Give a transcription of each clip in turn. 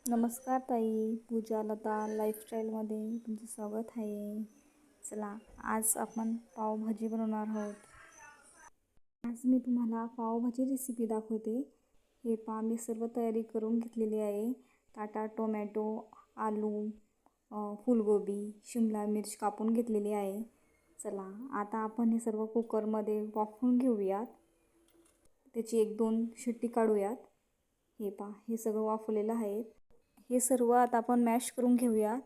नमस्कार ताई, पूजा लता लाईफस्टाईलमध्ये तुमचं स्वागत आहे. चला, आज आपण पावभाजी बनवणार आहोत. आज मी तुम्हाला पावभाजी रेसिपी दाखवते. हे पहा, मी सर्व तयारी करून घेतलेली आहे. टाटा टोमॅटो, आलू, फुलगोबी, शिमला मिर्च कापून घेतलेली आहे. चला, आता आपण हे सर्व कुकरमध्ये वाफवून घेऊयात. त्याची 1-2 शिट्टी काढूयात. हे पहा, हे सगळं वाफवलेलं आहे. हे सर्व आता आपण मॅश करून घेऊयात.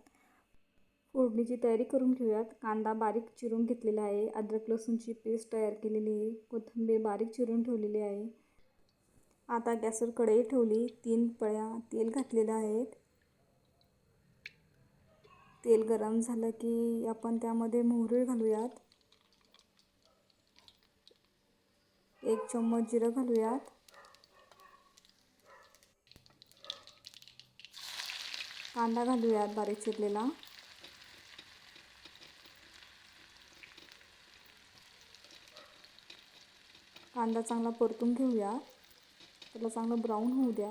फोडणीची तयारी करून घेऊयात. कांदा बारीक चिरून घेतलेला आहे. अद्रक लसूणची पेस्ट तयार केलेली आहे. कोथिंबीर बारीक चिरून ठेवलेली आहे. आता गॅसवर कढई ठेवली. 3 पळ्या तेल घातलेलं आहे. तेल गरम झालं की आपण त्यामध्ये मोहरी घालूयात. 1 चम्मच जिरं घालूयात. कांदा घालूयात बारीक चिरलेला. कांदा चांगला परतून घेऊया. त्याला चांगलं ब्राऊन होऊ द्या.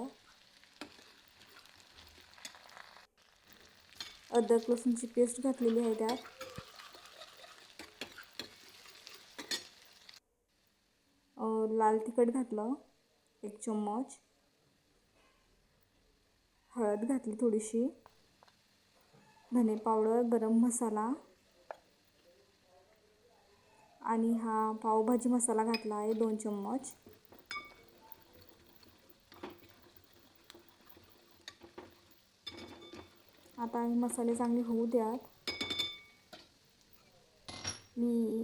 अद्रक लसूणची पेस्ट घातलेली आहे त्यात. लाल तिखट घातलं 1 चम्मच. हळद घातली थोडीशी. धने पावडर, गरम मसाला आणि हा पावभाजी मसाला घातला आहे 2 चम्मच. आता हे मसाले चांगले होऊ द्यात. मी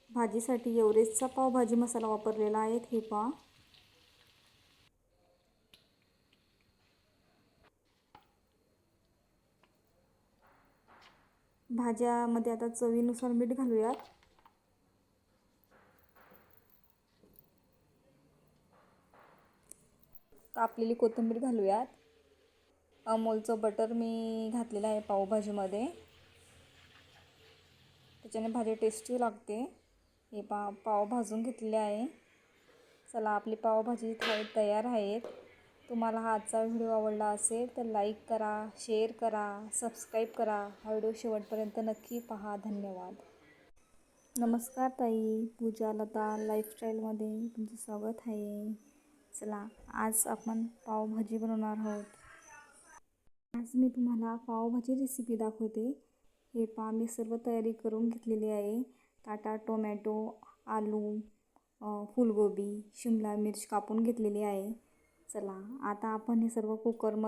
भाजीसाठी एव्हरेस्टचा पावभाजी मसाला वापरलेला आहे. हे पहा. भाज्यामध्ये आता चवीनुसार मीठ घालूयात. कापलेली कोथिंबीर घालूयात. अमूलचं बटर मी घातलेलं आहे पावभाजीमध्ये. त्याच्याने भाजी टेस्टी लागते. हे पाव भाजून घेतलेले आहे. चला, आपली पावभाजी तयार आहेत. तुम्हाला हा आजचा व्हिडिओ आवडला असेल तर लाईक करा, शेअर करा, सबस्क्राईब करा. हा व्हिडिओ शेवटपर्यंत नक्की पहा. धन्यवाद. नमस्कार ताई, पूजा लता लाईफस्टाईलमध्ये तुमचं स्वागत आहे. चला, आज आपण पावभाजी बनवणार आहोत. आज मी तुम्हाला पावभाजी रेसिपी दाखवते. हे पहा, मी सर्व तयारी करून घेतलेली आहे. टाटा टोमॅटो, आलू, फुलगोबी, शिमला मिर्च कापून घेतलेली आहे. चला, आता आपण हे सर्व कुकरमध्ये